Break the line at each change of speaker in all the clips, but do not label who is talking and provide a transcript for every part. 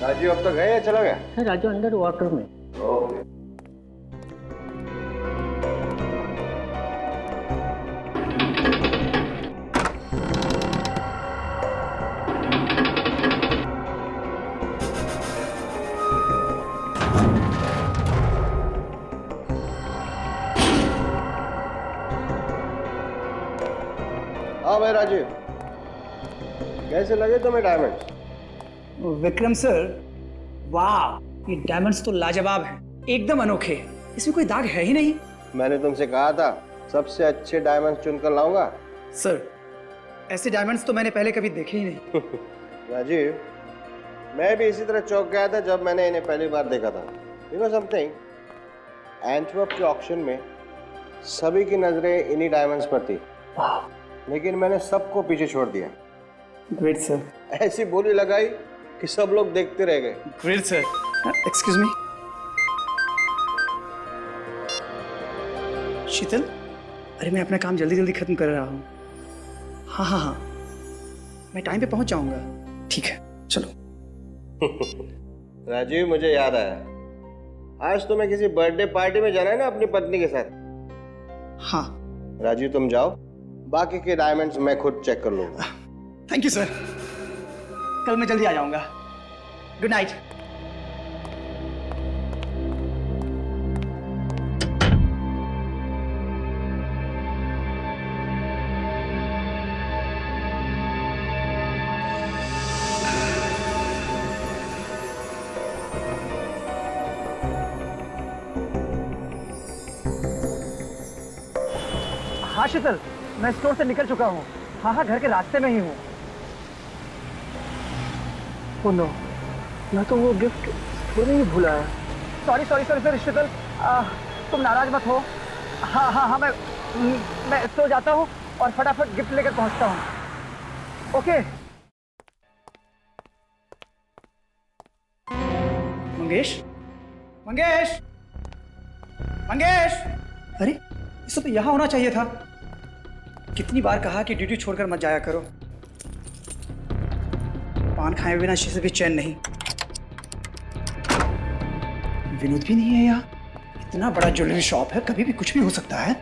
राजू अब तक है या चला गया?
है राजू अंडर वाटर में।
ओके। हाँ भाई राजीव, कैसे लगे तुम्हें डायमंड्स?
विक्रम सर, वाह, ये डायमंड्स तो लाजवाब हैं, एकदम अनोखे। इसमें कोई दाग है ही नहीं।
मैंने तुमसे कहा था सबसे अच्छे डायमंड्स चुनकर लाऊंगा।
सर, ऐसे डायमंड्स तो मैंने पहले कभी देखे ही नहीं।
राजीव, मैं भी इसी तरह चौंक गया था जब मैंने इन्हें पहली बार देखा था। यू नो समथिंग, एंटवर्प के ऑक्शन में सभी की नजरें इन्हीं डायमंड्स पर थी, लेकिन मैंने सबको पीछे छोड़ दिया।
Great sir.
ऐसी बोली लगाई कि सब लोग देखते रह गए।
Great sir. Excuse me. Sheetal, अरे मैं अपना काम जल्दी जल्दी खत्म कर रहा हूँ। हाँ हाँ हाँ, मैं टाइम पे पहुंच जाऊंगा। ठीक है, चलो।
राजीव, मुझे याद आया, आज तुम्हें किसी बर्थडे पार्टी में जाना है ना अपनी पत्नी के साथ?
हाँ।
राजीव तुम जाओ, बाकी के डायमंड्स मैं खुद चेक कर लूंगा।
थैंक यू सर, कल मैं जल्दी आ जाऊंगा। Good night.
हाँ शीतल, मैं स्टोर से निकल चुका हूँ। हाँ, घर के रास्ते में ही हूँ। ओह नो, मैं तो वो गिफ्ट स्टोर में ही भूला है। सॉरी फिर शीतल, तुम नाराज मत हो। हाँ, मैं सो जाता हूँ और फटाफट गिफ्ट लेकर पहुँचता हूँ। ओके।
मंगेश, मंगेश, मंगेश! अरे, इसे तो यहाँ होना चाहिए था। कितनी बार कहा कि ड्यूटी छोड़कर मत जाया करो। पान खाए बिना से भी चैन नहीं। विनोद भी नहीं है यहाँ। इतना बड़ा ज्वेलरी शॉप है, कभी भी कुछ भी हो सकता है।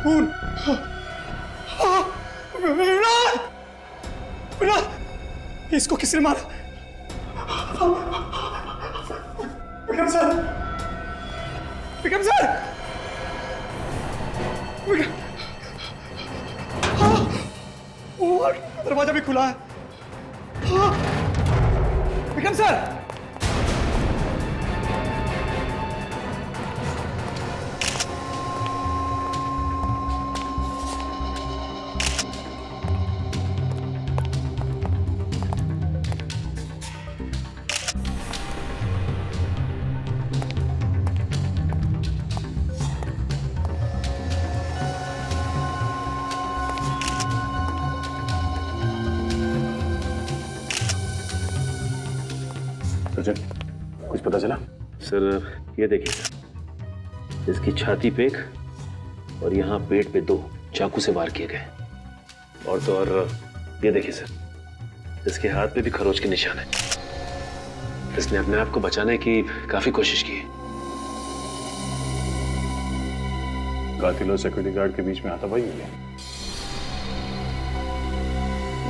खून! विनोद! विनोद! इसको किसने मारा? विक्रम सर! विक्रम सर! विक्रम! हाँ! और दरवाजा भी खुला है। हाँ! विक्रम सर!
कुछ पता चला?
सर, ये देखिए सर, इसकी छाती पे एक और यहाँ पेट पे 2 चाकू से वार किए गए। और तो और ये देखिए सर, इसके हाथ पे भी खरोच के निशान है। इसने अपने आप को बचाने की काफी कोशिश की है।
कातिल और सिक्योरिटी गार्ड के बीच में हाथापाई हुई है।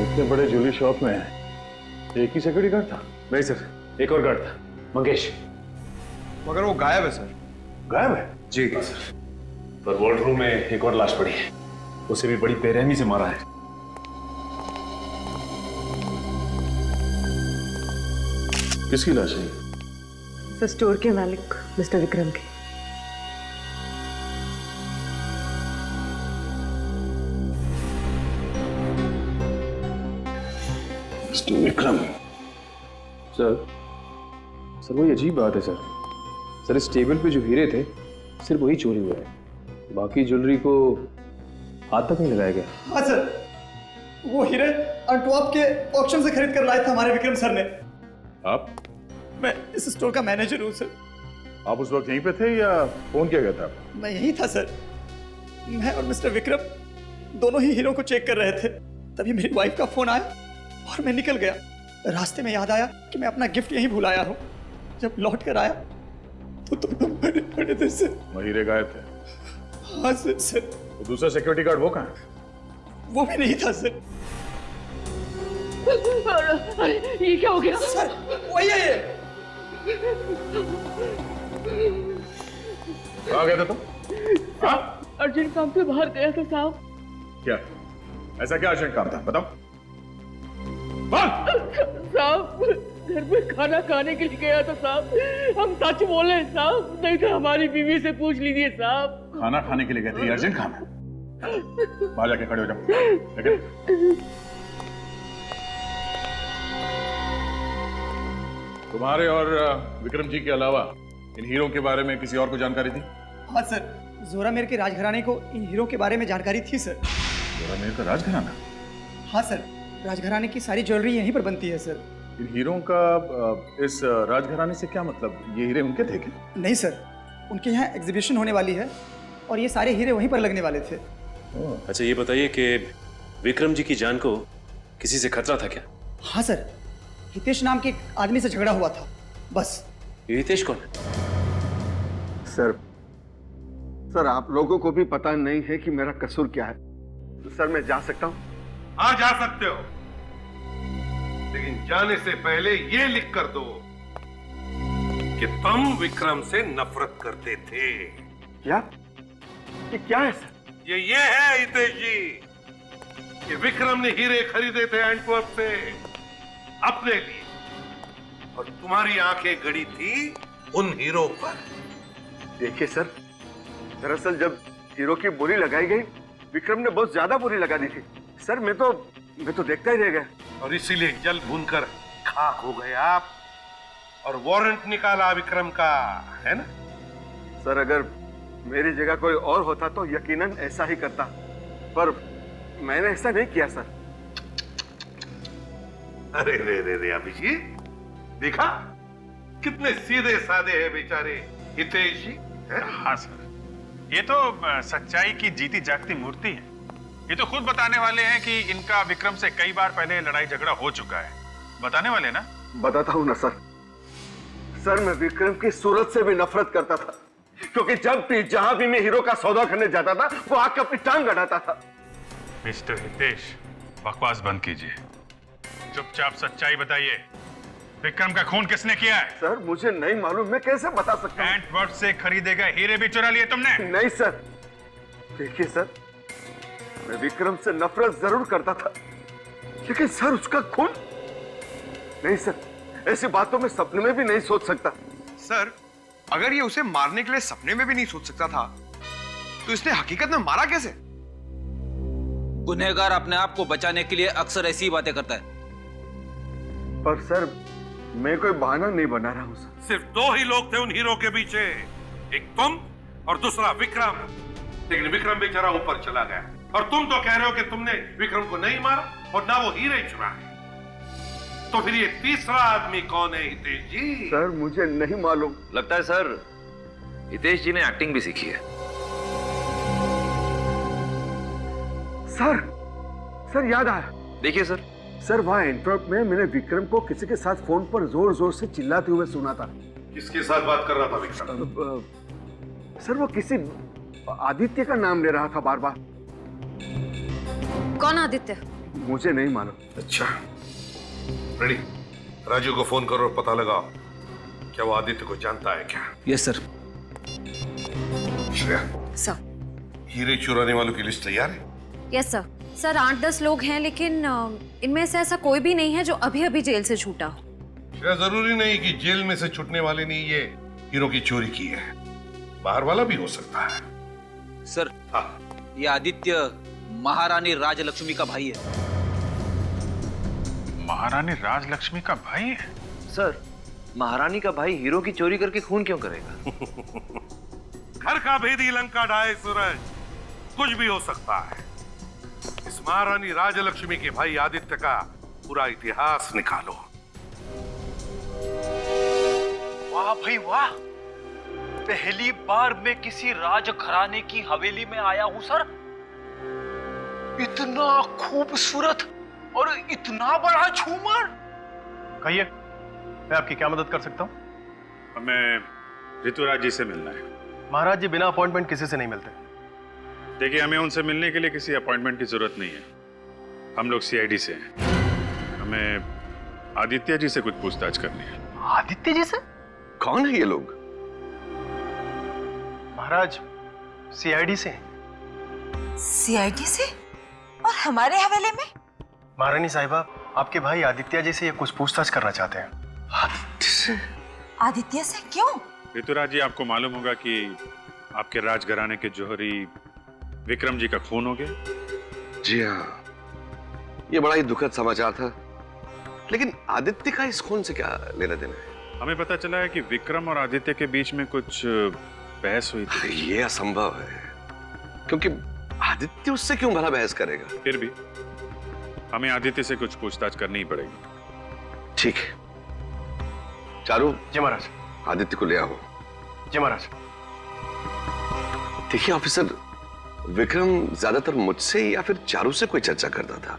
इतने बड़े ज्वेलरी शॉप में एक ही सिक्योरिटी गार्ड था?
नहीं सर, एक और गार्ड था, मंगेश।
मगर वो गायब है सर।
गायब है?
जी
सर, पर वार्ड रूम में एक और लाश पड़ी है, उसे भी बड़ी बेरहमी से मारा है। किसकी लाश है?
सर, स्टोर के मालिक मिस्टर विक्रम के।
मिस्टर विक्रम?
सर वही अजीब बात है सर, इस टेबल पे जो हीरे थे सिर्फ वही चोरी हुए हैं, बाकी ज्वेलरी को हाथ तक नहीं लगाया गया।
हाँ सर, वो हीरे एंटवर्प के ऑक्शन से खरीद कर लाए थे हमारे विक्रम सर ने।
आप?
मैं इस स्टोर का मैनेजर हूँ सर।
आप उस वक्त यहीं पे थे या फोन किया गया था?
मैं यही था सर। मैं और मिस्टर विक्रम दोनों ही हीरो को चेक कर रहे थे, तभी मेरी वाइफ का फोन आया और मैं निकल गया। रास्ते में याद आया कि मैं अपना गिफ्ट यहीं भुलाया हूँ। जब लौट कर आया तो तुम बड़े बड़े थे सर।
वो हीरे गायब थे।
हाँ सर।
तो दूसरा सिक्योरिटी गार्ड वो कहाँ है?
वो भी नहीं था सर।
अरे ये क्या हो गया?
सर वही है ये।
कहाँ गए थे तुम? हाँ?
अर्जेंट काम पे बाहर गया था साहब।
क्या ऐसा क्या अर्जेंट काम था, बताओ।
साहब घर पे खाना खाने के लिए गया था साहब। हम सच बोले साहब, नहीं तो हमारी बीवी से पूछ लीजिए साहब।
खाना खाने के लिए गए थे, ये अर्जेंट काम है? बाहर जाके खड़े हो जाओ। ठीक है? तुम्हारे और विक्रम जी के अलावा इन हीरो के बारे में किसी और को जानकारी थी?
हाँ सर, जोरामेर के राजघराने को इन हीरो के बारे में जानकारी थी सर।
जोरामेर का राजघराना?
हाँ सर, राजघराने की सारी ज्वेलरी यहीं पर बनती है सर।
इन हीरो का इस राजघराने से क्या मतलब? ये हीरे उनके थे क्या?
नहीं सर, उनके यहाँ एग्जीबिशन होने वाली है और ये सारे हीरे वहीं पर लगने वाले थे।
अच्छा ये बताइए कि विक्रम जी की जान को किसी से खतरा था क्या?
हाँ सर, हितेश नाम के एक आदमी से झगड़ा हुआ था, बस।
ये हितेश कौन है?
सर आप लोगों को भी पता नहीं है कि मेरा कसूर क्या है। तो सर मैं जा सकता हूँ?
हाँ जा सकते हो, लेकिन जाने से पहले ये लिख कर दो कि तुम विक्रम से नफरत करते थे।
क्या? ये क्या है सर?
ये है हितेश जी कि विक्रम ने हीरे खरीदे थे एंटवर्प से अपने लिए, और तुम्हारी आंखें गड़ी थी उन हीरो पर।
देखिए सर, दरअसल जब हीरो की बोली लगाई गई, विक्रम ने बहुत ज्यादा बोली लगा दी थी। सर मैं तो देखता ही रह गया,
और इसीलिए जल भूनकर खाक हो गए आप, और वारंट निकाला विक्रम का, है ना?
सर अगर मेरी जगह कोई और होता तो यकीनन ऐसा ही करता, पर मैंने ऐसा नहीं किया सर।
अरे रे रे रे अभिजीत, देखा कितने सीधे साधे हैं बेचारे हितेश जी।
हाँ सर, ये तो सच्चाई की जीती जागती मूर्ति है। ये तो खुद बताने वाले हैं कि इनका विक्रम से कई बार पहले लड़ाई झगड़ा हो चुका है। बताने वाले ना?
बताता हूँ ना सर। सर मैं विक्रम की सूरत से भी नफरत करता था, क्योंकि जब भी जहां भी मैं हीरो का सौदा करने जाता था वो आके अपनी टांग अड़ाता था।
मिस्टर हितेश, बकवास बंद कीजिए, चुपचाप सच्चाई बताइए। विक्रम का खून किसने किया है?
सर मुझे नहीं मालूम, मैं कैसे बता सकता हूँ?
एंटवर्प से खरीदे गए हीरे भी चुरा लिए तुमने?
नहीं सर, देखिए सर, मैं विक्रम से नफरत जरूर करता था, लेकिन सर उसका खून नहीं सर, ऐसी बातों में सपने में भी नहीं सोच सकता।
सर अगर ये उसे मारने के लिए सपने में भी नहीं सोच सकता था, तो इसने हकीकत में मारा कैसे?
गुनहगार अपने आप को बचाने के लिए अक्सर ऐसी ही बातें करता है।
पर सर मैं कोई बहाना नहीं बना रहा हूं सर।
सिर्फ दो ही लोग थे उन हीरो के पीछे, एक तुम और दूसरा विक्रम। लेकिन विक्रम बेचारा ऊपर चला गया, और तुम तो कह रहे हो कि तुमने विक्रम को नहीं मारा और ना वो हीरे चुराए। तो फिर ये तीसरा आदमी कौन है हितेश जी?
सर मुझे नहीं मालूम।
लगता है सर हितेश जी ने एक्टिंग भी सीखी है।
सर याद आया। देखिए सर वहां एंटवर्प में मैंने विक्रम को किसी के साथ फोन पर जोर जोर से चिल्लाते हुए सुना था।
किसके साथ बात कर रहा था विक्रम?
सर वो किसी आदित्य का नाम ले रहा था बार बार।
कौन आदित्य?
मुझे नहीं मालूम।
अच्छा रेडी, राजू को फोन करो, पता लगाओ क्या वो आदित्य को जानता है क्या।
Yes sir.
श्रेया,
सर।
हीरे चुराने वालों की लिस्ट तैयार है?
Yes sir. सर 8-10 लोग हैं, लेकिन इनमें से ऐसा कोई भी नहीं है जो अभी अभी जेल से छूटा हो।
श्रेया, जरूरी नहीं कि जेल में से छूटने वाले ने ये हीरो की चोरी की है, बाहर वाला भी हो सकता है।
सर
हाँ,
ये आदित्य महारानी राजलक्ष्मी का भाई है।
महारानी राजलक्ष्मी का भाई है?
सर महारानी का भाई हीरो की चोरी करके खून क्यों करेगा?
घर का भेदी लंका ढाए सूरज, कुछ भी हो सकता है। इस महारानी राजलक्ष्मी के भाई आदित्य का पूरा इतिहास निकालो।
वाह भाई वाह,
पहली बार मैं किसी राज घराने की हवेली में आया हूं सर। इतना खूबसूरत और इतना बड़ा झूमर।
कहिए, मैं आपकी क्या मदद कर सकता हूँ?
हमें ऋतुराज जी से मिलना है।
महाराज जी बिना अपॉइंटमेंट किसी से नहीं मिलते।
देखिए, हमें उनसे मिलने के लिए किसी अपॉइंटमेंट की जरूरत नहीं है। हम लोग सीआईडी से हैं। हमें आदित्य जी से कुछ पूछताछ करनी है।
आदित्य जी से?
कौन है ये लोग?
महाराज, सीआईडी से।
सीआईडी से? और हमारे हवेले में?
महारानी साहिबा, आपके भाई आदित्य जी से ये कुछ पूछताछ करना चाहते हैं।
आदित्य से क्यों?
ऋतुराज जी, आपको मालूम होगा कि आपके राजघराने के जौहरी विक्रम जी का खून हो गया।
जी हाँ, ये बड़ा ही दुखद समाचार था। लेकिन आदित्य का इस खून से क्या लेना देना है?
हमें पता चला है कि विक्रम और आदित्य के बीच में कुछ बहस हुई थी।
ये असंभव है, क्योंकि आदित्य उससे क्यों भला बहस करेगा?
फिर भी हमें आदित्य से कुछ पूछताछ करनी ही पड़ेगी।
ठीक है, चारू।
जी महाराज।
आदित्य को ले आओ।
जी महाराज।
देखिए ऑफिसर, विक्रम ज्यादातर मुझसे या फिर चारू से कोई चर्चा करता था।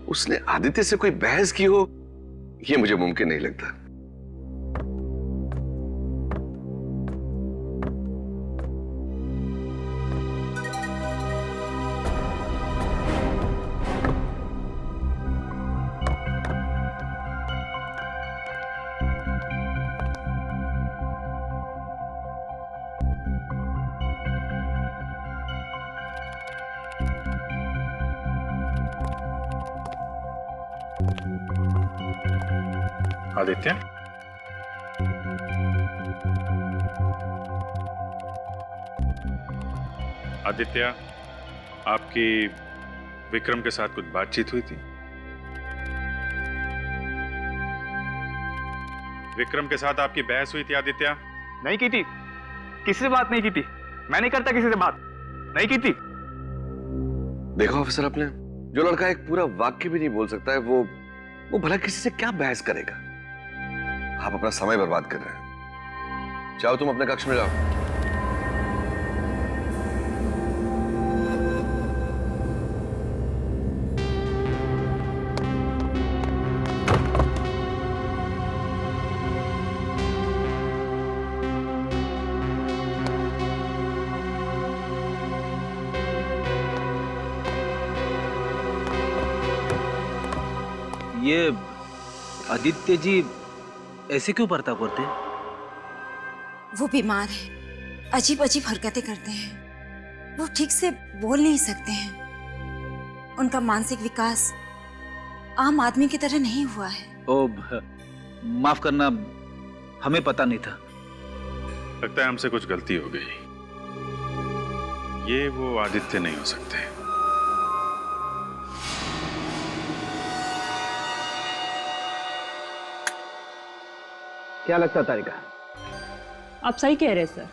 उसने आदित्य से कोई बहस की हो, यह मुझे मुमकिन नहीं लगता।
आदित्य, आदित्य, आपकी विक्रम के साथ कुछ बातचीत हुई थी? विक्रम के साथ आपकी बहस हुई थी आदित्य?
नहीं की थी, किसी से बात नहीं की थी। मैं नहीं करता किसी से बात, नहीं की थी।
देखो ऑफिसर, आपने जो लड़का एक पूरा वाक्य भी नहीं बोल सकता है, वो भला किसी से क्या बहस करेगा? आप अपना समय बर्बाद कर रहे हैं। जाओ, तुम अपने कक्ष में जाओ।
ये आदित्य जी ऐसे क्यों बर्ताव करते हैं?
वो बीमार है, अजीब अजीब हरकतें करते हैं। वो ठीक से बोल नहीं सकते हैं। उनका मानसिक विकास आम आदमी की तरह नहीं हुआ है।
ओ, माफ करना, हमें पता नहीं था।
लगता है हमसे कुछ गलती हो गई। ये वो आदित्य नहीं हो सकते।
क्या लगता तारिका?
आप सही कह रहे सर।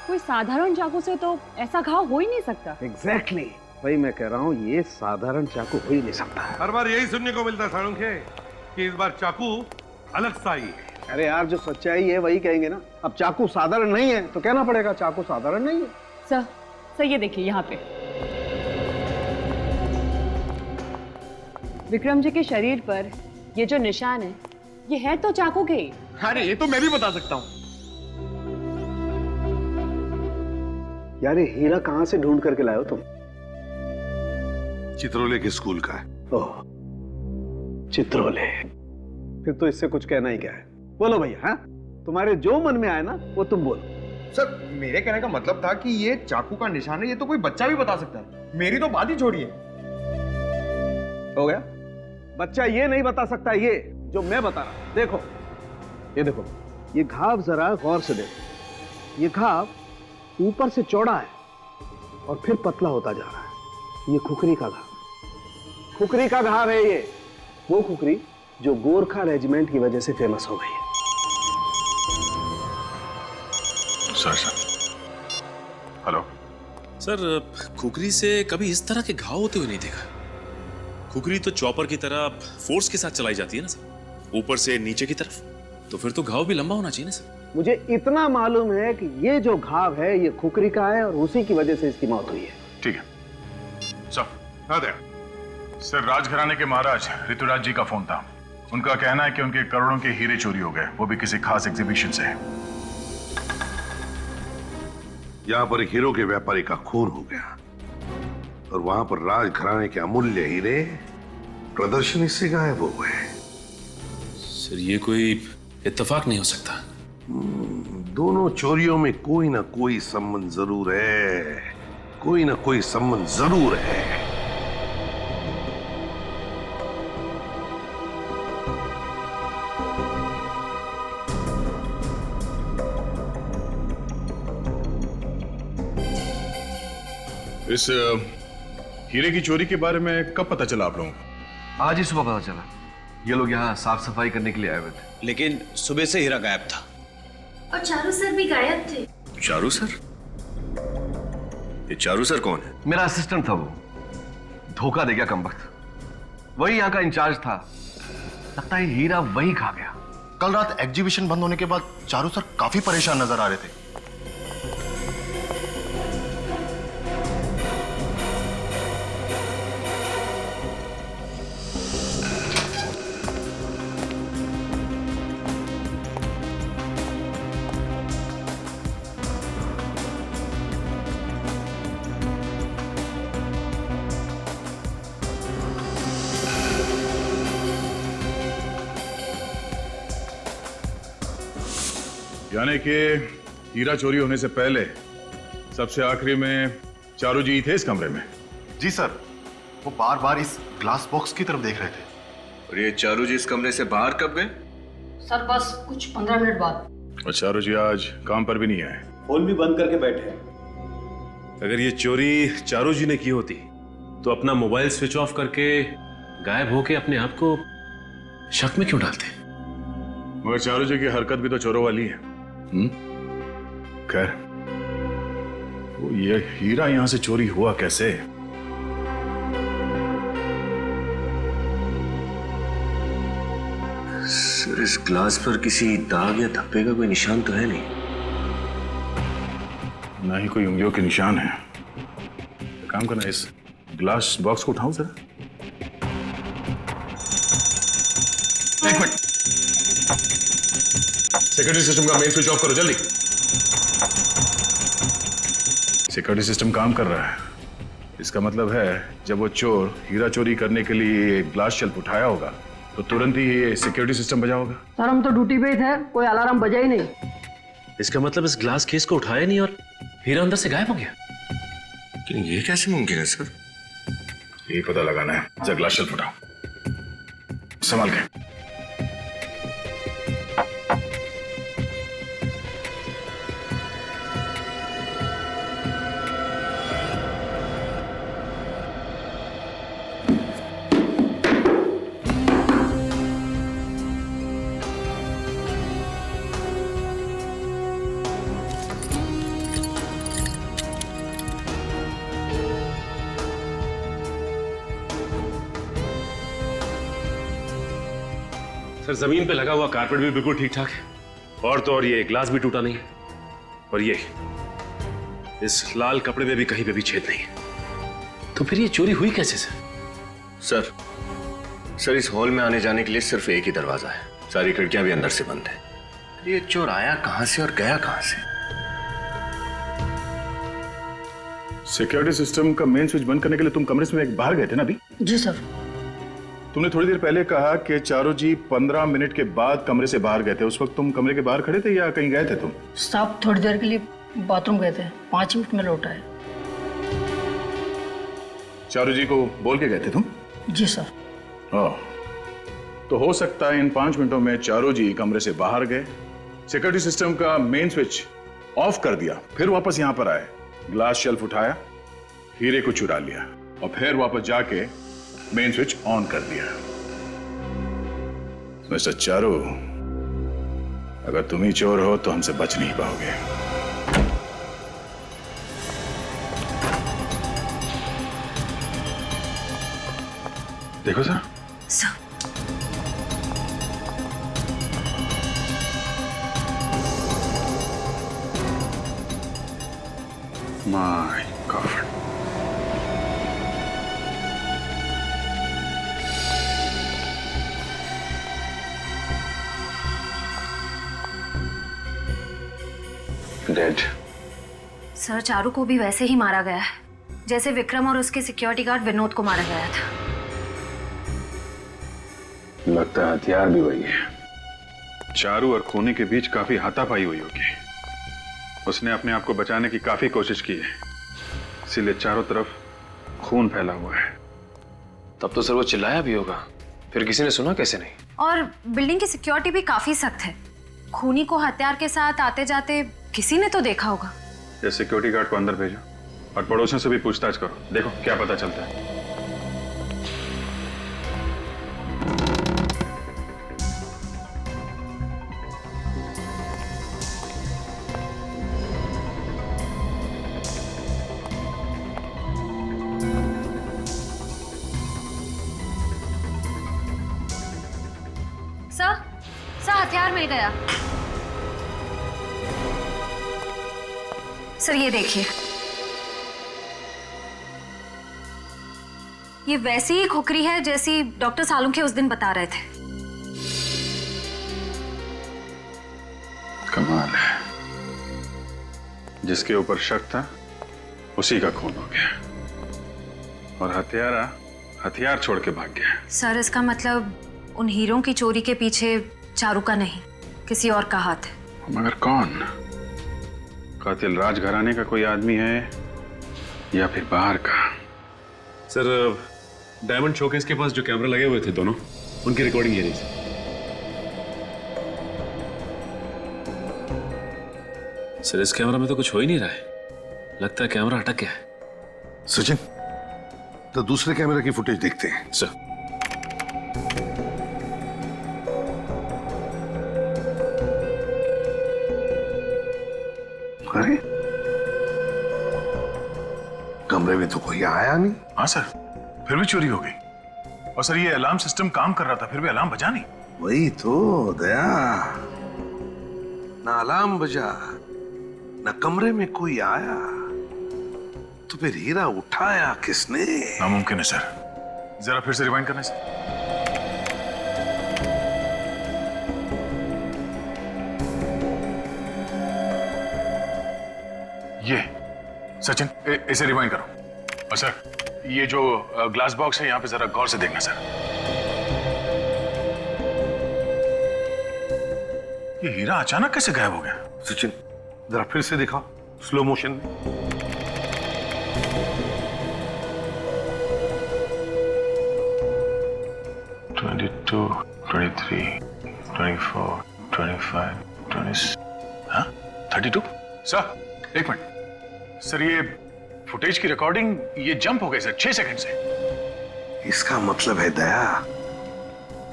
कोई साधारण चाकू से तो ऐसा घाव हो ही नहीं सकता।
एग्जैक्टली, वही मैं कह रहा हूँ, ये साधारण चाकू हो ही नहीं सकता।
हर बार यही सुनने को मिलता है साळुंखे कि इस बार चाकू अलग सा ही है।
अरे यार, जो सच्चाई है वही कहेंगे ना। अब चाकू साधारण नहीं है तो कहना पड़ेगा चाकू साधारण नहीं है।
सर ये देखिए, यहाँ पे विक्रम जी के शरीर पर ये जो निशान है, ये है तो चाकू के ही।
अरे ये तो मैं भी बता सकता हूँ।
यार, ये हीरा कहाँ से ढूंढ करके लाए हो तुम?
चित्रोले के स्कूल का है।
ओह, चित्रोले। फिर तो इससे कुछ कहना ही क्या है। बोलो भैया, हाँ, तुम्हारे जो मन में आए ना वो तुम बोलो।
सर, मेरे कहने का मतलब था कि ये चाकू का निशान है, ये तो कोई बच्चा भी बता सकता है। मेरी तो बात ही छोड़िए।
हो गया? बच्चा ये नहीं बता सकता, ये जो मैं बता रहा हूं। देखो, ये देखो, ये घाव जरा गौर से देखो। ये घाव ऊपर से चौड़ा है और फिर पतला होता जा रहा है। ये खुकरी का घाव, खुकरी का घाव है ये। वो खुकरी जो गोरखा रेजिमेंट की वजह से फेमस हो गई है।
हेलो
सर, खुकरी से कभी इस तरह के घाव होते हुए नहीं देखा। खुकरी तो चॉपर की तरह फोर्स के साथ चलाई जाती है ना सर, ऊपर से नीचे की तरफ। तो फिर तो घाव भी लंबा होना चाहिए ना सर।
मुझे इतना मालूम है कि ये जो घाव है ये खुकरी का है और उसी की वजह से इसकी मौत हुई है।
ठीक है सर। सर, राजघराने के महाराज ऋतुराज जी का फोन था। उनका कहना है कि उनके करोड़ों के हीरे चोरी हो गए, वो भी किसी खास एग्जीबिशन से।
यहाँ पर एक हीरो के व्यापारी का खून हो गया और वहां पर राजघराने के अमूल्य हीरे प्रदर्शनी से गायब हो गए।
सर, ये कोई इत्तेफाक नहीं हो सकता।
दोनों चोरियों में कोई ना कोई संबंध जरूर है, कोई ना कोई संबंध जरूर है।
इस हीरे की चोरी के बारे में कब पता चला आप लोगों को?
आज ही सुबह पता चला। ये लोग यहाँ साफ सफाई करने के लिए आए हुए थे।
लेकिन सुबह से हीरा गायब था।
और चारू सर भी गायब थे।
चारू सर? ये चारू सर कौन है? मेरा असिस्टेंट था वो। धोखा दे गया कमबख्त। वही यहाँ का इंचार्ज था। लगता है हीरा वही खा गया।
कल रात एग्जीबिशन बंद होने के बाद चारू सर काफी परेशान नजर आ रहे थे।
यानी कि हीरा चोरी होने से पहले सबसे आखिरी में चारू जी थे इस कमरे में?
जी सर, वो बार बार इस ग्लास बॉक्स की तरफ देख रहे थे।
और ये चारू जी इस कमरे से बाहर कब गए?
सर बस कुछ 15 मिनट बाद।
और चारू जी आज काम पर भी नहीं आए।
फोन भी बंद करके बैठे हैं। अगर ये चोरी चारू जी ने की होती तो अपना मोबाइल स्विच ऑफ करके गायब होके अपने आप को शक में क्यों डालते?
मगर चारू जी की हरकत भी तो चोरों वाली है। खैर, वो ये हीरा यहां से चोरी हुआ कैसे?
सर, इस ग्लास पर किसी दाग या धब्बे का कोई निशान तो है नहीं।
ना ही कोई उंगलियों के निशान है। काम करना, इस ग्लास बॉक्स को उठाऊं जरा।
एक मिनट।
सिक्योरिटी सिस्टम का मेन स्विच ऑफ करो जल्दी। सिक्योरिटी सिस्टम काम कर रहा है। इसका मतलब है जब वो चोर हीरा चोरी करने के लिए ग्लास शेल्फ उठाया होगा तो तुरंत ही ये सिक्योरिटी सिस्टम बजा होगा।
सर हम तो ड्यूटी पे ही थे, कोई अलार्म बजा ही नहीं।
इसका मतलब इस ग्लास केस को उठाया नहीं और हीरा अंदर से गायब हो गया।
लेकिन ये कैसे मुमकिन है सर?
यही पता लगाना है। जब ग्लास शेल्फ उठाओ, संभाल के।
सर, जमीन पे लगा हुआ कारपेट भी बिल्कुल ठीक ठाक है और तो और ये ग्लास भी टूटा नहीं है और ये इस लाल कपड़े में भी कहीं पे भी छेद नहीं है। तो फिर ये चोरी हुई कैसे सर?
सर, इस हॉल में आने जाने के लिए सिर्फ एक ही दरवाजा है। सारी खिड़कियां भी अंदर से बंद है। ये चोर आया कहां से और गया कहां से?
सिक्योरिटी सिस्टम का मेन स्विच बंद करने के लिए तुम कमरे से बाहर गए थे ना अभी?
जी सर।
तुमने थोड़ी देर पहले कहा कि चारू जी 15 मिनट के बाद कमरे से बाहर गए थे। उस वक्त तुम कमरे के बाहर खड़े थे या कहीं गए थे तुम?
साहब थोड़ी देर के लिए बाथरूम गए थे, 5 मिनट में लौट आए।
चारू जी को बोल के गए थे तुम?
जी सर।
तो हो सकता है इन 5 मिनटों में चारू जी कमरे से बाहर गए, सिक्योरिटी सिस्टम का मेन स्विच ऑफ कर दिया, फिर वापस यहां पर आए, ग्लास शेल्फ उठाया, हीरे को चुरा लिया और फिर वापस जाके मेन स्विच ऑन कर दिया। मिस्टर चारू, अगर तुम ही चोर हो तो हमसे बच नहीं पाओगे। देखो sir. My God.
Dead.
Sir Charu को भी वैसे ही मारा गया है जैसे विक्रम और उसके सिक्योरिटी गार्ड विनोद को मारा गया था।
लगता है हथियार भी वही है। चारू और खूनी के बीच काफी हाथापाई हुई होगी। उसने अपने आप को बचाने की काफी कोशिश की है, इसीलिए चारों तरफ खून फैला हुआ है।
तब तो सर वो चिल्लाया भी होगा, फिर किसी ने सुना कैसे नहीं?
और बिल्डिंग की सिक्योरिटी भी काफी सख्त है। खूनी को हथियार के साथ आते जाते किसी ने तो देखा होगा।
ये सिक्योरिटी गार्ड को अंदर भेजो और पड़ोसियों से भी पूछताछ करो, देखो क्या पता चलता है।
सर हथियार मिल गया। सर ये देखिए, ये वैसी ही खुकरी है जैसी डॉक्टर सालुंखे उस दिन बता रहे थे।
कमाल है, जिसके ऊपर शक था उसी का खून हो गया और हत्यारा हथियार छोड़ के भाग गया।
सर इसका मतलब उन हीरों की चोरी के पीछे चारू का नहीं, किसी और का हाथ है।
मगर कौन? कातिल राजघराने का कोई आदमी है या फिर बाहर का?
सर डायमंड शोकेस के पास जो कैमरा लगे हुए थे दोनों, उनकी रिकॉर्डिंग ये रही सर।
सर इस कैमरा में तो कुछ हो ही नहीं रहा है, लगता है कैमरा अटक गया है।
सचिन, तो दूसरे कैमरे की फुटेज देखते हैं।
सर
अरे कमरे में तो कोई आया नहीं।
हाँ सर, फिर भी चोरी हो गई। और सर ये अलार्म सिस्टम काम कर रहा था, फिर भी अलार्म बजा नहीं।
वही तो दया, ना अलार्म बजा, ना कमरे में कोई आया, तो फिर हीरा उठाया किसने?
नामुमकिन है सर, जरा फिर से रिवाइंड करना सर। ये सचिन इसे रिवाइंड करो। और सर ये जो ग्लास बॉक्स है यहाँ पे जरा गौर से देखना सर। ये हीरा अचानक कैसे गायब हो गया?
सचिन जरा फिर से दिखाओ स्लो मोशन में।
$22, $23, $24, $25, $26, हाँ 32। सर एक मिनट सर, ये फुटेज की रिकॉर्डिंग ये जंप हो गई सर 6 सेकंड से।
इसका मतलब है दया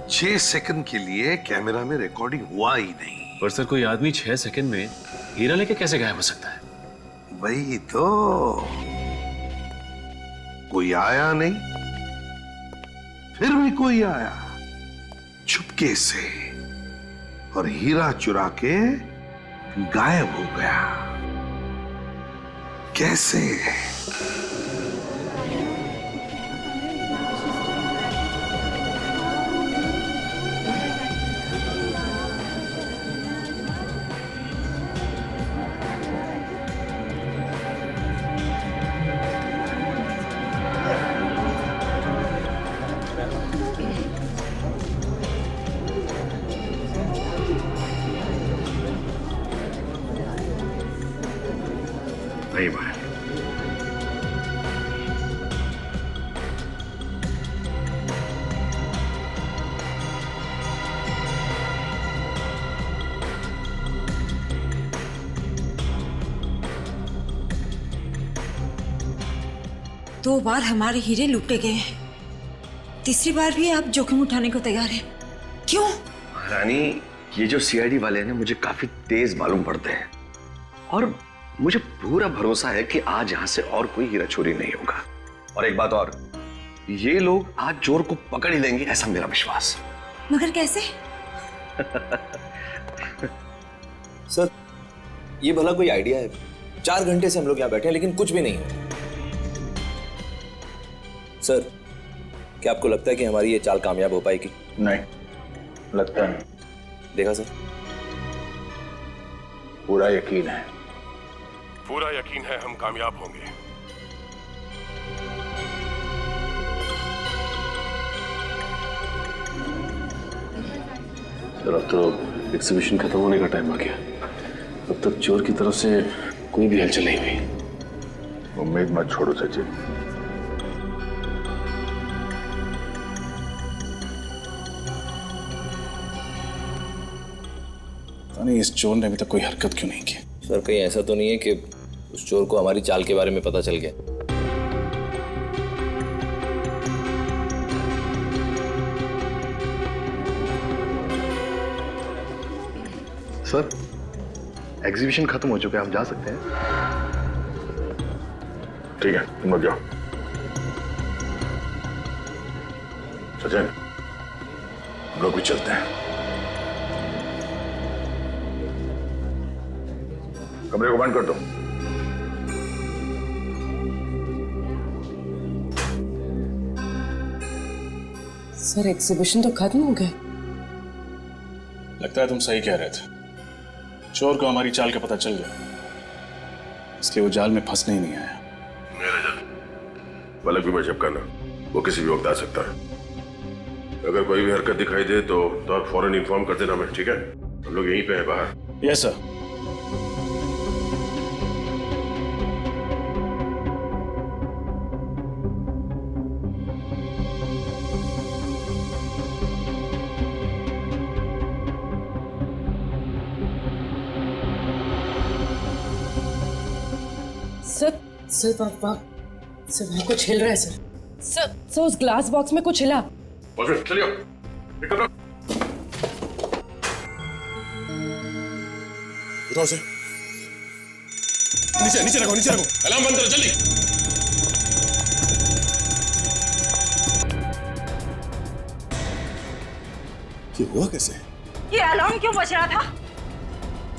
6 सेकंड के लिए कैमरा में रिकॉर्डिंग हुआ ही नहीं।
पर सर कोई आदमी 6 सेकंड में हीरा लेके कैसे गायब हो सकता है?
वही तो, कोई आया नहीं, फिर भी कोई आया चुपके से और हीरा चुरा के गायब हो गया। कैसे?
नहीं बाहर।
दो बार हमारे हीरे लूटे गए हैं, तीसरी बार भी आप जोखिम उठाने को तैयार हैं। क्यों?
रानी, ये जो सीआईडी वाले हैं ना मुझे काफी तेज मालूम पड़ते हैं और मुझे पूरा भरोसा है कि आज यहां से और कोई हीरा चोरी नहीं होगा। और एक बात और, ये लोग आज चोर को पकड़ ही लेंगे, ऐसा मेरा विश्वास।
मगर कैसे?
सर ये भला कोई आइडिया है?
4 घंटे से हम लोग यहाँ बैठे हैं लेकिन कुछ भी नहीं है। सर, क्या आपको लगता है कि हमारी ये चाल कामयाब हो पाएगी?
नहीं, लगता नहीं।
देखा सर?
पूरा यकीन है।
पूरा यकीन है हम कामयाब होंगे।
सर, अब तो एग्जीबिशन खत्म होने का टाइम आ गया। अब तक चोर की तरफ से कोई भी हलचल नहीं हुई।
उम्मीद मत छोड़ो सचिन।
नहीं, इस चोर ने अभी तक कोई हरकत क्यों नहीं की?
सर, कहीं ऐसा तो नहीं है कि उस चोर को हमारी चाल के बारे में पता चल गया?
सर, एग्जीबिशन खत्म हो चुका है, हम जा सकते हैं।
ठीक है, तुम लोग जाओ। सचिन, हम लोग भी चलते हैं। कमरे को बंद कर दो।
सर, एग्जीबिशन तो खत्म हो गया।
लगता है तुम सही कह रहे थे। चोर को हमारी चाल का पता चल गया, इसलिए वो जाल में फंसने ही नहीं आया।
मेरा जल पलक भी मैं झपकाना, वो किसी भी वक्त आ सकता है। अगर कोई भी हरकत दिखाई दे तो आप फौरन इन्फॉर्म कर देना। मैं ठीक है? हम लोग यहीं पे हैं बाहर।
Yes sir.
सर, वहाँ कुछ हिल रहा है सर। सर, उस ग्लास बॉक्स में कुछ हिला।
चलिए,
उठाओ से। नीचे नीचे रखो, नीचे रखो। अलार्म बंद करो जल्दी। ये हुआ कैसे?
ये अलार्म क्यों बज रहा था?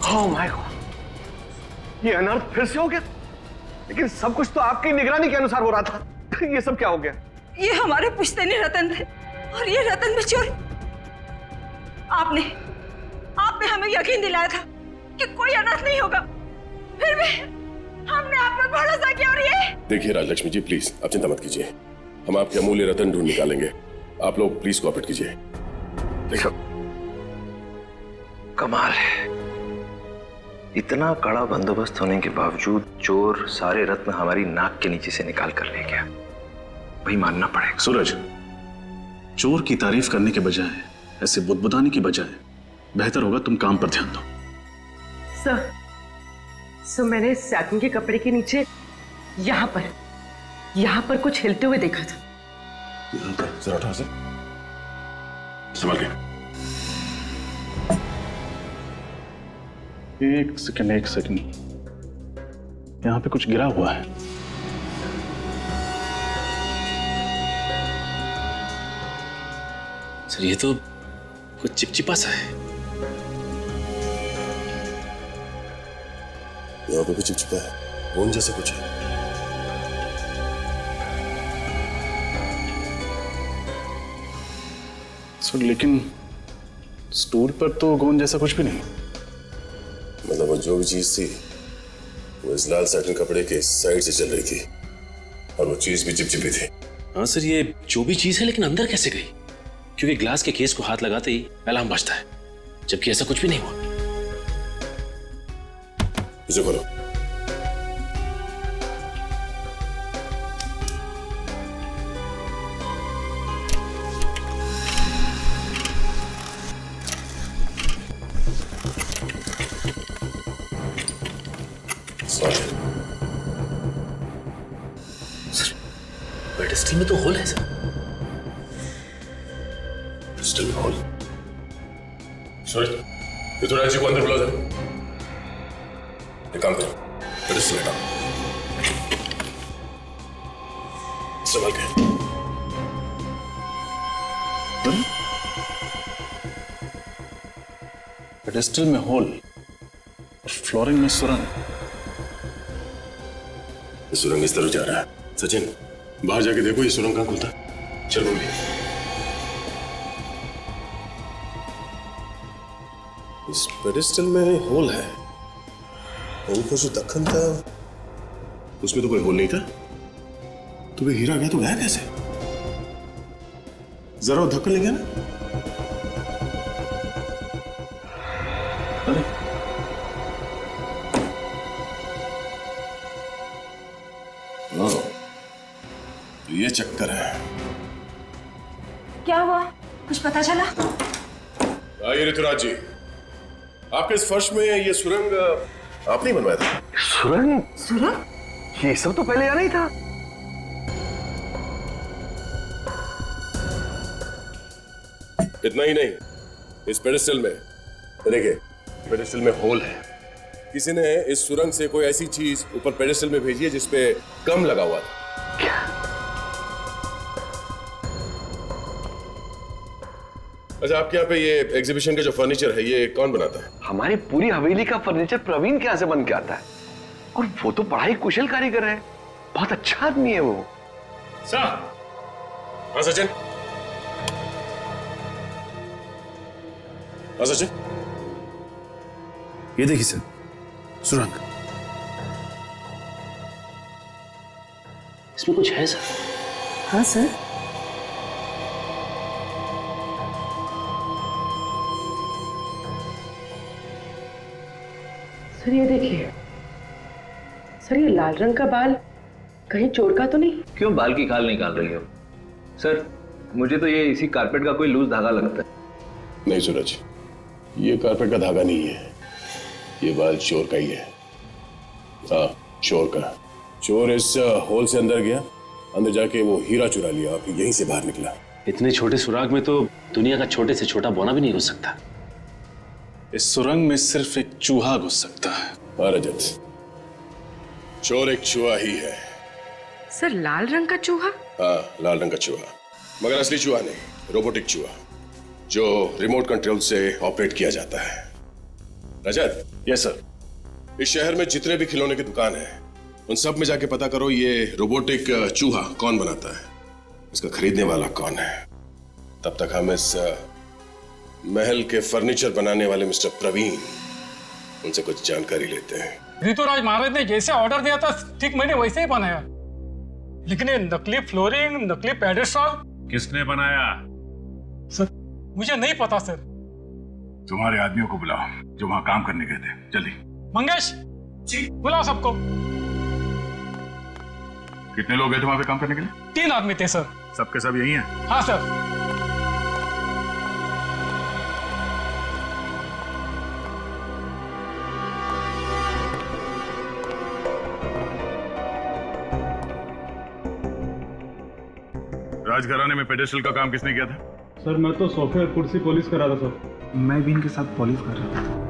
ओह माय गॉड, ये अनर्थ फिर से हो गया। लेकिन सब कुछ तो आपकी निगरानी के अनुसार हो रहा था। ये सब क्या हो गया?
ये हमारे पुश्तैनी रतन थे और ये रतन में चोरी। आपने हमें यकीन दिलाया था कि कोई अनर्थ नहीं होगा, फिर भी हमने आप पर भरोसा किया और ये।
देखिए राजलक्ष्मी जी, प्लीज आप चिंता मत कीजिए। हम आपके अमूल्य रतन ढूंढ निकालेंगे। आप लोग प्लीज कोऑपरेट कीजिए। देखो,
कमाल है, इतना कड़ा बंदोबस्त होने के बावजूद चोर सारे रत्न हमारी नाक के नीचे से निकाल कर ले गया। वही मानना पड़ेगा।
सूरज, चोर की तारीफ करने के बजाय, ऐसे बुदबुदाने की बजाय बेहतर होगा तुम काम पर ध्यान दो।
सर, मैंने सैटिन के कपड़े के नीचे यहाँ पर कुछ हिलते हुए देखा था।
जरा उठाओ से, संभल के।
एक सेकंड, यहाँ पे कुछ गिरा हुआ है।
सर, ये तो कुछ चिपचिपा सा है।
यहाँ पे भी चिपचिपा है, गोंद जैसा कुछ है।
सर, लेकिन स्टूल पर तो गोंद जैसा कुछ भी नहीं।
मतलब वो जो भी चीज थी वो इस लाल सैटिन कपड़े के साइड से चल रही थी और वो चीज भी चिपचिपी थी।
हाँ सर, ये जो भी चीज है, लेकिन अंदर कैसे गई? क्योंकि ग्लास के केस को हाथ लगाते ही अलार्म बजता है, जबकि ऐसा कुछ भी नहीं हुआ।
इसे खोलो।
सर, पेडेस्टल में तो होल है सर।
पेडेस्टल में होल? सूरज, ये थोड़ा ऐसी को अंदर बुला दे। एक काम करो, पेडेस्टल हटाओ। संभाल के।
पेडेस्टल में होल और फ्लोरिंग में सुरंग।
सुरंग इस तरफ जा रहा है। सचिन, बाहर जाके देखो ये सुरंग कहाँ खुलता है। चल मम्मी। इस पेडिस्टल में होल है। उनको जो दखन था उसमें तो कोई होल नहीं था। तो वे हीरा गया तो गया कैसे? जरा वो धक्कन ले गया ना। अरे तो ये चक्कर है।
क्या हुआ, कुछ पता चला?
आइए ऋतुराज जी, आपके इस फर्श में ये सुरंग आपने ही बनवाया था?
सुरंग?
सुरंग?
ये सब तो पहले यहाँ नहीं था।
इतना ही नहीं, इस पेडिस्टल में देखिए, पेडिस्टल में होल है। किसी ने इस सुरंग से कोई ऐसी चीज ऊपर पेडिस्टल में भेजी है जिसपे कम लगा हुआ था। क्या? अच्छा, आपके यहाँ पे ये एग्जीबिशन का जो फर्नीचर है ये कौन बनाता है?
हमारी पूरी हवेली का फर्नीचर प्रवीण के यहाँ से बन के आता है, और वो तो बड़ा ही कुशल कारीगर है, बहुत अच्छा आदमी है वो।
सर, हाँ सचिन, हाँ सचिन, ये देखिए सर, सुरंग। इसमें कुछ है सर?
हाँ सर।
सर ये देखिए, सर ये लाल रंग का बाल कहीं चोर का तो नहीं?
क्यों बाल की खाल निकाल रही हो? सर मुझे तो ये इसी कारपेट का कोई लूज धागा लगता है।
नहीं सूरज, ये कारपेट का धागा नहीं है, ये बाल चोर का ही है। हाँ, चोर का। चोर इस होल से अंदर गया, अंदर जाके वो हीरा चुरा लिया और फिर यहीं से बाहर निकला। इतने छोटे सुराग में तो दुनिया का छोटे से छोटा बौना भी नहीं घुस सकता। इस सुरंग में सिर्फ एक चूहा घुस सकता है। हाँ रजत, चोर एक चूहा ही है।
सर लाल रंग का चूहा?
हाँ, लाल रंग का चूहा, मगर असली चूहा नहीं, रोबोटिक चूहा जो रिमोट कंट्रोल से ऑपरेट किया जाता है। रजत। Yes sir. इस शहर में जितने भी खिलौने की दुकान है उन सब में जाके पता करो ये रोबोटिक चूहा कौन बनाता है, इसका खरीदने वाला कौन है। तब तक हम इस महल के फर्नीचर बनाने वाले मिस्टर प्रवीण, उनसे कुछ जानकारी लेते हैं।
ऋतुराज महाराज ने जैसे ऑर्डर दिया था ठीक मैंने वैसे ही बनाया, लेकिन ये नकली फ्लोरिंग, नकली पेडेस्टल
किसने बनाया?
सर मुझे नहीं पता सर।
तुम्हारे आदमियों को बुलाओ जो वहां काम करने गए थे, जल्दी।
मंगेश जी, बुलाओ सबको।
कितने लोग गए थे वहां पे काम करने के लिए?
3 आदमी थे सर।
सबके सब यही हैं?
हाँ सर।
राजघराने में पेडेस्टल का काम किसने किया था?
सर मैं तो सोफे कुर्सी पॉलिश कर रहा था सर। मैं भी इनके साथ पॉलिश कर रहा था।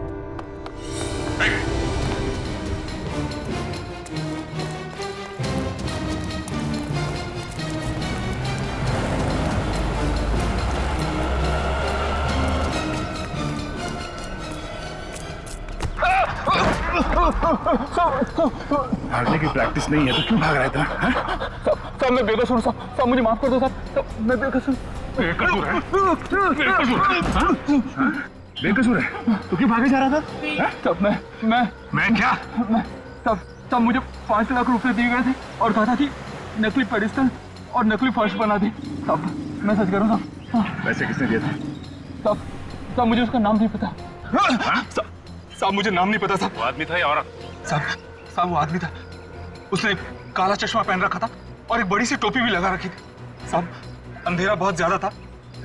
भागने की प्रैक्टिस नहीं है तो क्यों भाग रहा है इतना?
सब मैं बेकसूर सब मुझे माफ कर दो सब मैं बेकसूर।
बेकसूर है? बेकसूर है तो क्यों भागे जा रहा था?
सब
मैं क्या?
सब मुझे 5 लाख रुपए दिए गए थे और कहा था कि नकली पेडिस्टल और नकली फर्श बना दे। सब मैं सच कह रहा हूँ।
पैसे किसने दिए थे?
सब मुझे उसका नाम नहीं पता। सब मुझे नाम नहीं पता था।
वो आदमी था या औरत?
सब वो आदमी था। उसने काला चश्मा पहन रखा था और एक बड़ी सी टोपी भी लगा रखी थी। सब अंधेरा बहुत ज्यादा था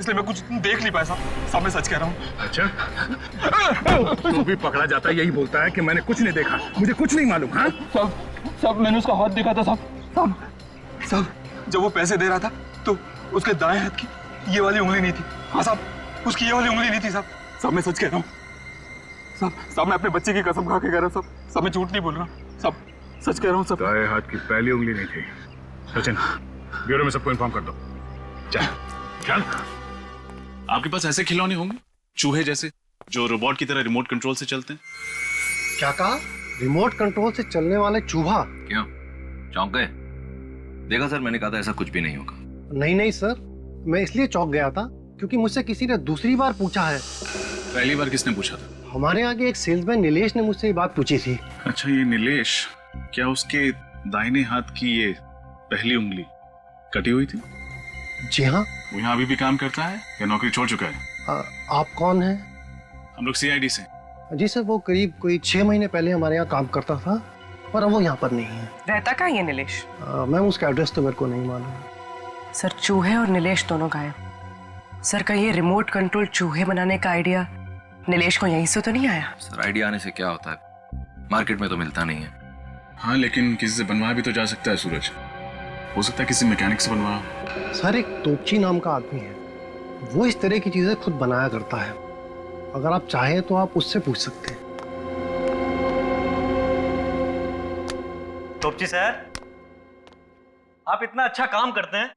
इसलिए मैं कुछ देख नहीं पाया सब मैं सच कह रहा हूँ।
अच्छा, तो भी पकड़ा जाता है यही बोलता है कि मैंने कुछ नहीं देखा, मुझे कुछ नहीं मालूम। हाँ
सब मैंने उसका हाथ देखा था सब जब वो पैसे दे रहा था तो उसके दाएं हाथ की ये वाली उंगली नहीं थी। हाँ साहब, उसकी ये वाली उंगली नहीं थी सब मैं सच कह रहा हूँ। सब मैं अपने बच्चे की कसम खा के कह रहा हूँ सब मैं झूठ नहीं बोल रहा। सब सच कह रहा हूँ। सब
दाएं हाथ की पहली उंगली नहीं थी। सचिन, ब्यूरो में सबको इन्फॉर्म कर दो। चल।
आपके पास ऐसे खिलौने होंगे चूहे जैसे जो रोबोट की तरह रिमोट कंट्रोल से चलते हैं?
क्या कहा? रिमोट कंट्रोल से चलने वाले चूहा?
क्यों,
चौंक गए? देखा सर, मैंने कहा था ऐसा कुछ भी नहीं होगा।
नहीं नहीं सर, मैं इसलिए चौंक गया था क्योंकि मुझसे किसी ने दूसरी बार पूछा है।
पहली बार किसने पूछा था?
हमारे यहाँ के एक सेल्समैन नीलेश ने मुझसे ये बात पूछी थी।
अच्छा, ये नीलेश, क्या उसके दाहिने हाथ की ये पहली उंगली कटी हुई थी?
जी हाँ।
वो यहाँ अभी भी काम करता है या नौकरी छोड़ चुका है?
आप कौन हैं?
हम लोग CID से।
जी सर, वो करीब कोई 6 महीने पहले हमारे यहाँ काम करता था, पर अब वो यहाँ पर नहीं है।
रहता कहाँ है नीलेश?
मैम, उसका एड्रेस तो मेरे को नहीं मालूम।
सर, चूहे और नीलेश दोनों गायब। सर, कहीं ये रिमोट कंट्रोल चूहे बनाने का आइडिया नीलेश को यहीं से तो नहीं आया?
सर, आइडिया आने से क्या होता है, मार्केट में तो मिलता नहीं है।
हाँ, लेकिन किसी से बनवाया भी तो जा सकता है सूरज। हो सकता है किसी मैकेनिक से बनवाया।
सर, एक तोपची नाम का आदमी है, वो इस तरह की चीजें खुद बनाया करता है। अगर आप चाहें तो आप उससे पूछ सकते हैं।
तोपची सर, आप इतना अच्छा काम करते हैं,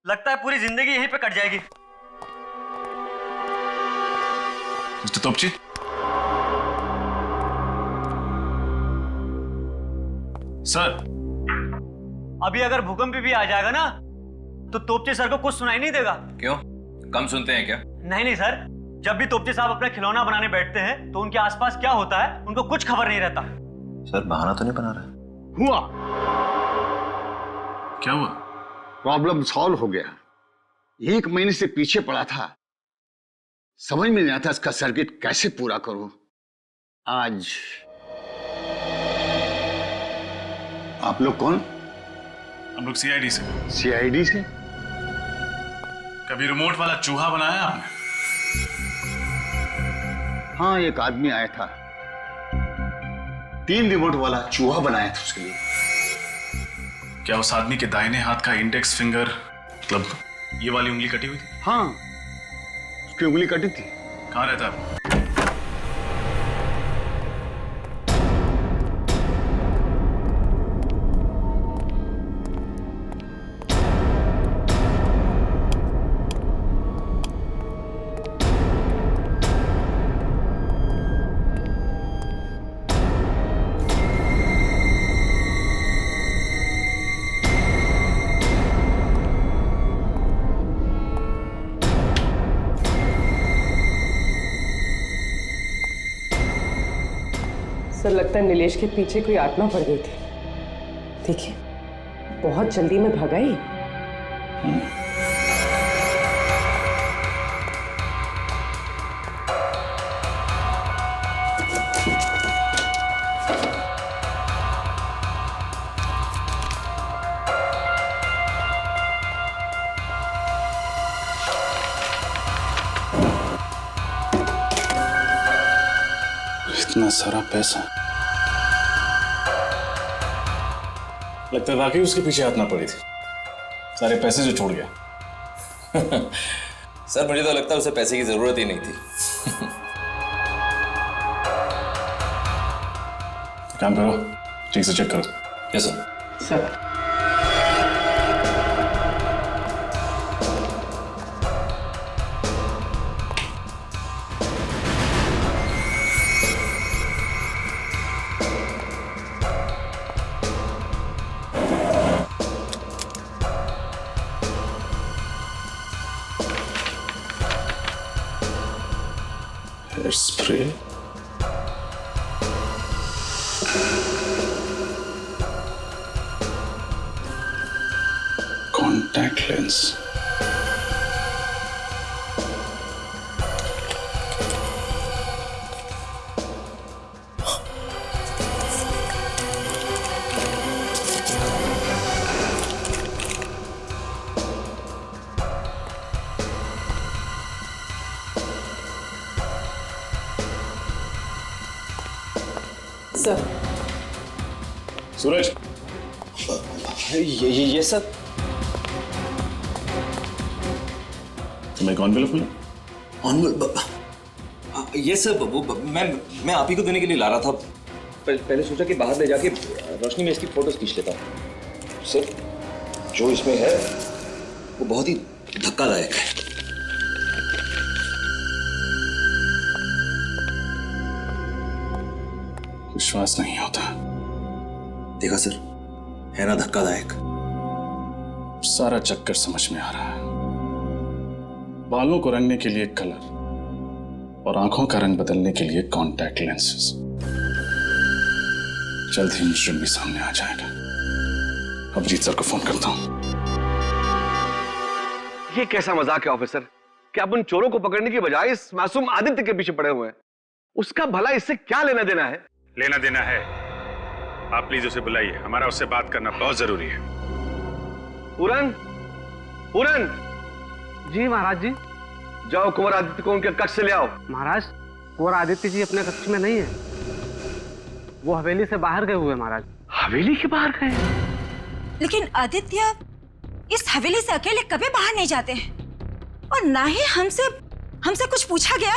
लगता है पूरी जिंदगी यहीं पे कट जाएगी।
मिस्टर तोपची, सर,
अभी अगर भूकंप भी आ जाएगा ना तो तोपची सर को कुछ सुनाई नहीं देगा।
क्यों, कम सुनते हैं क्या?
नहीं नहीं सर, जब भी तोपची साहब अपना खिलौना बनाने बैठते हैं तो उनके आसपास क्या होता है उनको कुछ खबर नहीं रहता।
सर, बहाना तो नहीं बना रहा?
हुआ।
क्या हुआ?
प्रॉब्लम सॉल्व हो गया। 1 महीने से पीछे पड़ा था, समझ में नहीं आता इसका सर्किट कैसे पूरा करूं। आज आप लोग कौन?
हम लोग CID से।
CID से?
कभी रिमोट वाला चूहा बनाया आपने?
हाँ, एक आदमी आया था, 3 रिमोट वाला चूहा बनाया था उसके लिए।
क्या उस आदमी के दाहिने हाथ का इंडेक्स फिंगर, मतलब ये वाली उंगली कटी हुई थी?
हाँ, उसकी उंगली कटी थी।
कहाँ रहता है?
सर, लगता है नीलेश के पीछे कोई आत्मा पड़ गई थी। देखिए, बहुत जल्दी में भागा ही।
इतना सारा पैसा, लगता है वाकई उसके पीछे हाथ ना पड़ी थी। सारे पैसे जो छोड़ गया।
सर, मुझे तो लगता है उसे पैसे की जरूरत ही नहीं थी।
काम करो, ठीक से चेक करो।
Yes sir.
Sir,
spray, contact lens,
sir.
Suraj,
ये सर।
तुम्हें कौन बिल खुला?
ये सर, वो मैं आप ही को देने के लिए ला रहा था। पहले सोचा कि बाहर ले जाके रोशनी में इसकी फोटोज खींच लेता हूँ। सर, जो इसमें है वो बहुत ही धक्कादायक है।
विश्वास नहीं होता।
देखा सर,
है ना धक्कादायक? सारा चक्कर समझ में आ रहा है। बालों को रंगने के लिए कलर और आंखों का रंग बदलने के लिए कॉन्टैक्ट लेंसेज। जल्द ही मुजरिम भी सामने आ जाएगा। अभिजीत सर को फोन करता हूं।
ये कैसा मजाक है ऑफिसर कि आप उन चोरों को पकड़ने की बजाय इस मासूम आदित्य के पीछे पड़े हुए हैं? उसका भला इससे क्या लेना देना है?
लेना देना है। आप प्लीज उसे बुलाइए, हमारा उससे बात करना बहुत जरूरी है।
पूरन, पूरन।
जी महाराज जी।
जाओ कुंवर आदित्य को उनके कक्ष से ले आओ।
महाराज, कुंवर आदित्य जी अपने कक्ष में नहीं है, वो हवेली से बाहर गए हुए महाराज।
हवेली के बाहर गए?
लेकिन आदित्य इस हवेली से अकेले कभी बाहर नहीं जाते हैं, और ना ही हमसे कुछ पूछा गया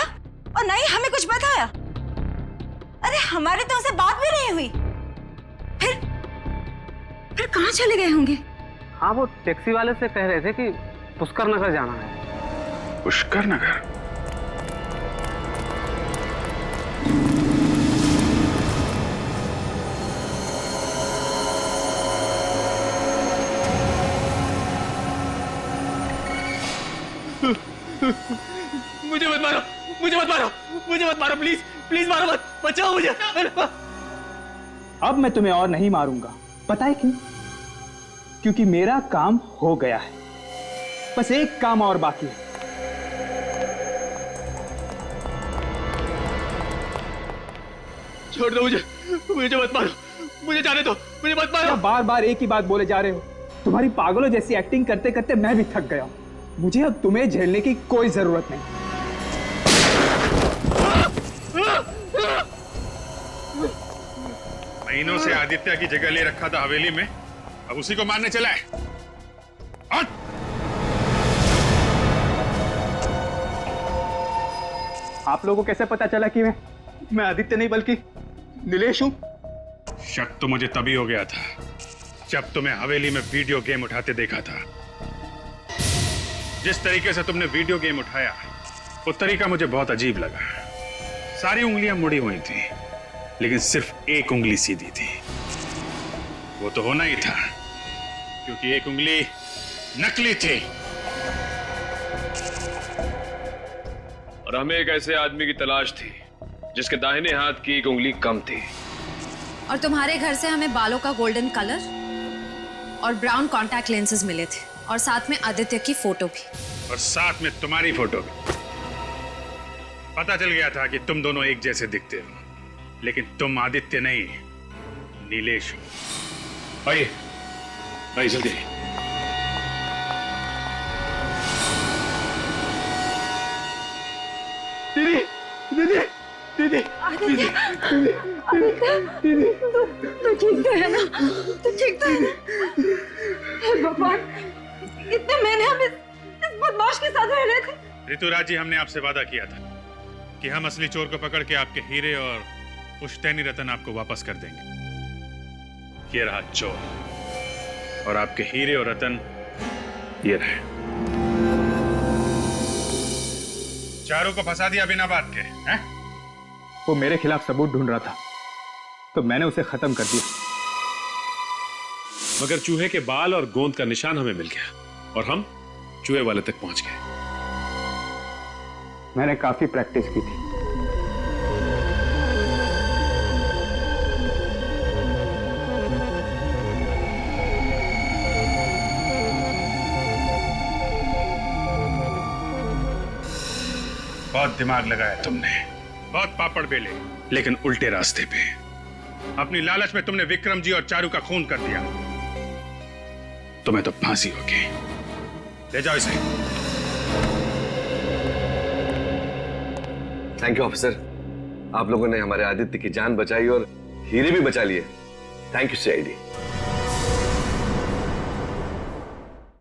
और ना ही हमें कुछ बताया। अरे हमारी तो उनसे बात भी नहीं हुई। फिर कहाँ चले गए होंगे?
हाँ, वो टैक्सी वाले से कह रहे थे कि पुष्कर नगर जाना है।
पुष्कर नगर?
मुझे मत मारो, मुझे मत मारो, मुझे मत मारो, प्लीज प्लीज मारो मत, बचाओ मुझे।
अब मैं तुम्हें और नहीं मारूंगा। पता है क्यों? क्योंकि मेरा काम हो गया है। बस एक काम और बाकी है।
छोड़ दो मुझे, मुझे मत मारो, मुझे जाने दो, मुझे मत मारो।
बार बार एक ही बात बोले जा रहे हो। तुम्हारी पागलों जैसी एक्टिंग करते करते मैं भी थक गया हूं। मुझे अब तुम्हें झेलने की कोई जरूरत नहीं।
महीनों से आदित्य की जगह ले रखा था हवेली में, अब उसी को मारने चला है।
आप लोगों को कैसे पता चला कि मैं आदित्य नहीं बल्कि नीलेश हूं?
शक तो मुझे तभी हो गया था जब तुम्हें हवेली में वीडियो गेम उठाते देखा था। जिस तरीके से तुमने वीडियो गेम उठाया वो तरीका मुझे बहुत अजीब लगा। सारी उंगलियां मुड़ी हुई थी लेकिन सिर्फ एक उंगली सीधी थी। वो तो होना ही था क्योंकि एक उंगली नकली थी।
और हमें एक ऐसे आदमी की तलाश थी जिसके दाहिने हाथ की एक उंगली कम थी।
और तुम्हारे घर से हमें बालों का गोल्डन कलर और ब्राउन कॉन्टैक्ट लेंसेज मिले थे, और साथ में आदित्य की फोटो भी,
और साथ में तुम्हारी फोटो भी। पता चल गया था कि तुम दोनों एक जैसे दिखते हो, लेकिन तुम आदित्य नहीं नीलेश हो। आइए आइए जल्दी।
दीदी दीदी दीदी
आदित्य, आदित्य, तू ठीक तो है ना? तू ठीक तो है ना? हे भगवान, इतने महीने हम इस बदमाश के साथ रह रहे थे।
ऋतुराज जी, हमने आपसे वादा किया था कि हम असली चोर को पकड़ के आपके हीरे और पुश्तैनी रतन आपको वापस कर देंगे। ये रहा चोर और आपके हीरे और रतन ये रहे। चारों को फंसा दिया बिना बात के, हैं?
वो मेरे खिलाफ सबूत ढूंढ रहा था तो मैंने उसे खत्म कर दिया।
मगर चूहे के बाल और गोंद का निशान हमें मिल गया और हम चूहे वाले तक पहुंच गए।
मैंने काफी प्रैक्टिस की थी।
बहुत दिमाग लगाया तुमने, बहुत पापड़ बेले, लेकिन उल्टे रास्ते पे। अपनी लालच में तुमने विक्रम जी और चारू का खून कर दिया। तुम्हें तो फांसी होगी। ले जाओ इसे।
थैंक यू ऑफिसर, आप लोगों ने हमारे आदित्य की जान बचाई और हीरे भी बचा लिए। Thank you CID.